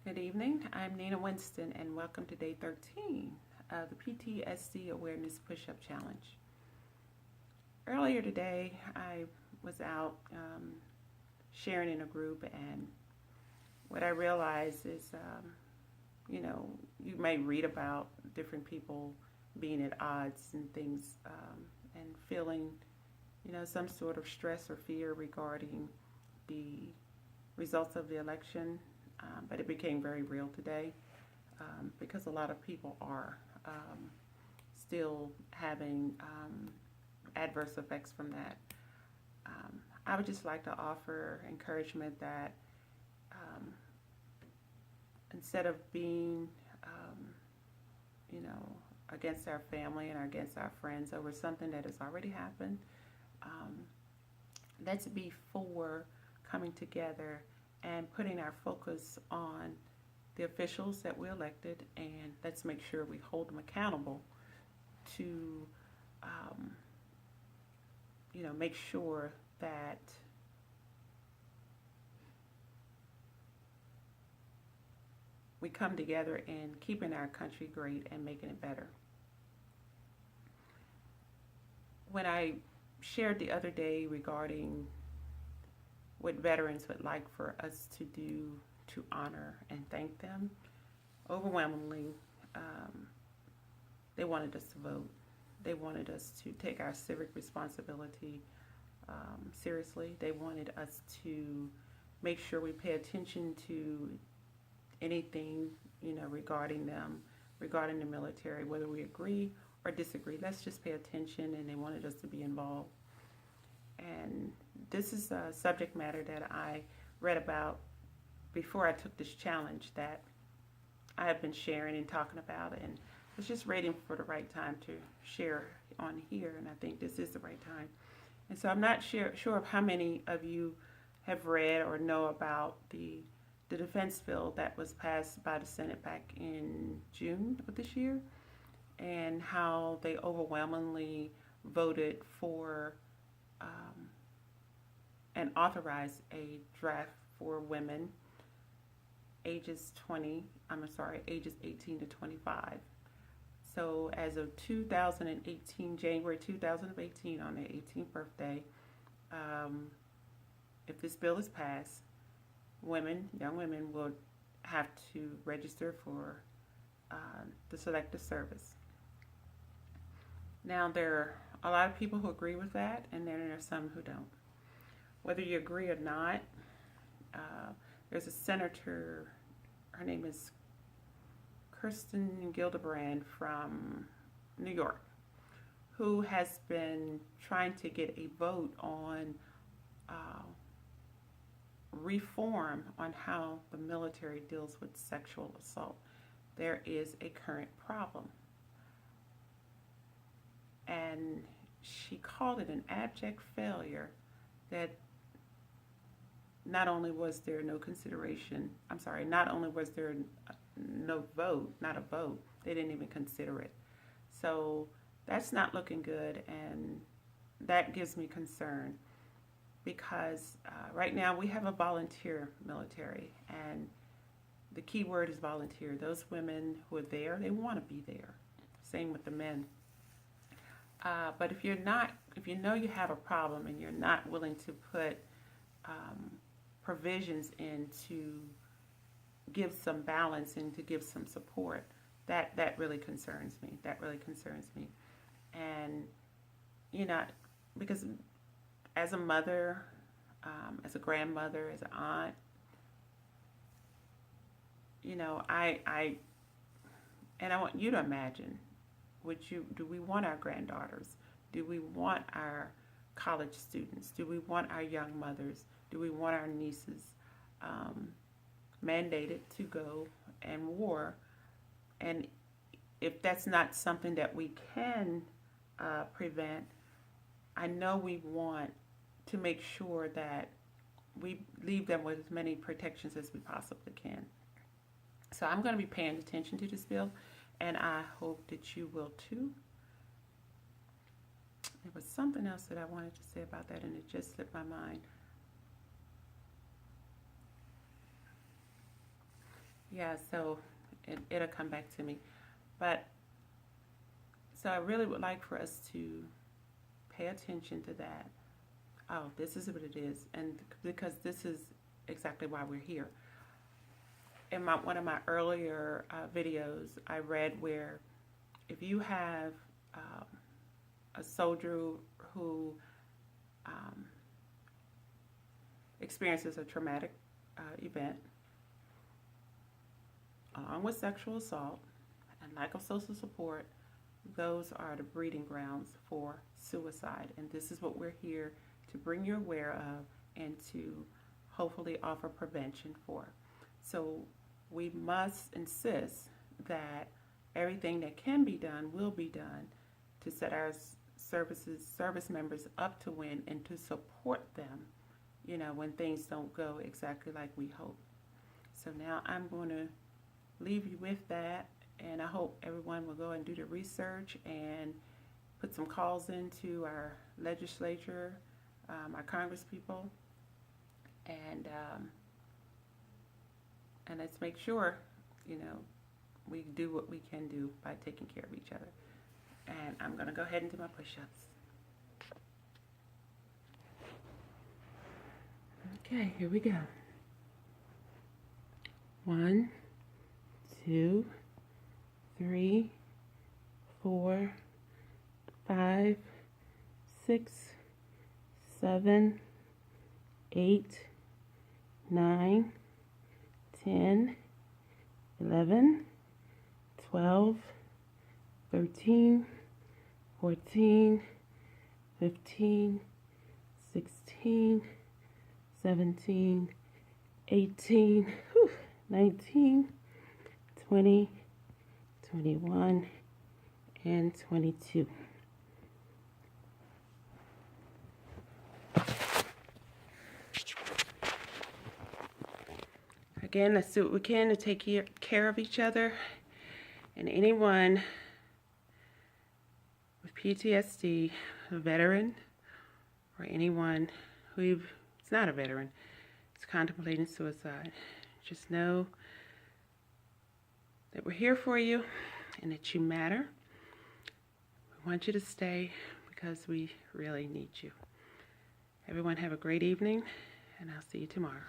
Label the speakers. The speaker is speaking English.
Speaker 1: Good evening. I'm Nina Winston, and welcome to day 13 of the PTSD Awareness Push-Up Challenge. Earlier today, I was out sharing in a group, and what I realized is, you may read about different people being at odds and things, and feeling, some sort of stress or fear regarding the results of the election, but it became very real today because a lot of people are still having adverse effects from that. I would just like to offer encouragement that instead of being, you know, against our family and against our friends over something that has already happened, let's be for coming together and putting our focus on the officials that we elected, and let's make sure we hold them accountable to, make sure that we come together in keeping our country great and making it better. When I shared the other day regarding what veterans would like for us to do to honor and thank them, overwhelmingly, they wanted us to vote. They wanted us to take our civic responsibility seriously. They wanted us to make sure we pay attention to anything, regarding them, regarding the military, whether we agree or disagree. Let's just pay attention, and they wanted us to be involved. And this is a subject matter that I read about before I took this challenge that I have been sharing and talking about, and was just waiting for the right time to share on here, and I think this is the right time. And so I'm not sure of how many of you have read or know about the defense bill that was passed by the Senate back in June of this year, and how they overwhelmingly voted for and authorized a draft for women ages 18 to 25. So as of 2018, January 2018, on their 18th birthday, if this bill is passed, young women will have to register for the Selective Service. Now, there are a lot of people who agree with that, and then there are some who don't. Whether you agree or not, there's a senator, her name is Kirsten Gillibrand from New York, who has been trying to get a vote on reform on how the military deals with sexual assault. There is a current problem, and she called it an abject failure that not only was there no consideration, not only was there no vote, not a vote, they didn't even consider it. So that's not looking good, and that gives me concern because right now we have a volunteer military, and the key word is volunteer. Those women who are there, they want to be there. Same with the men. But if you know you have a problem and you're not willing to put provisions in to give some balance and to give some support, that really concerns me. That really concerns me. And, because as a mother, as a grandmother, as an aunt, I want you to imagine, do we want our granddaughters? Do we want our college students? Do we want our young mothers? Do we want our nieces mandated to go and war? And if that's not something that we can prevent, I know we want to make sure that we leave them with as many protections as we possibly can. So I'm going to be paying attention to this bill, and I hope that you will too. There was something else that I wanted to say about that, and it just slipped my mind. Yeah, so it'll come back to me. But so I really would like for us to pay attention to that. Oh, this is what it is, and because this is exactly why we're here. In one of my earlier videos, I read where if you have a soldier who experiences a traumatic event, along with sexual assault and lack of social support, those are the breeding grounds for suicide. And this is what we're here to bring you aware of and to hopefully offer prevention for. So we must insist that everything that can be done will be done to set our service members up to win and to support them, you know, when things don't go exactly like we hope. So now I'm going to leave you with that, and I hope everyone will go and do the research and put some calls into our legislature, our Congress people, and let's make sure, you know, we do what we can do by taking care of each other. And I'm going to go ahead and do my push-ups. Okay, here we go. 1, 2, 3, 4, 5, 6, 7, 8, 9, 10, 11, 12, 13, 14, 15, 16, 17, 18, 19, 20, 21, and 22. Again, let's do what we can to take care of each other. And anyone with PTSD, a veteran, or anyone who is not a veteran, is contemplating suicide, just know that we're here for you and that you matter. We want you to stay because we really need you. Everyone have a great evening, and I'll see you tomorrow.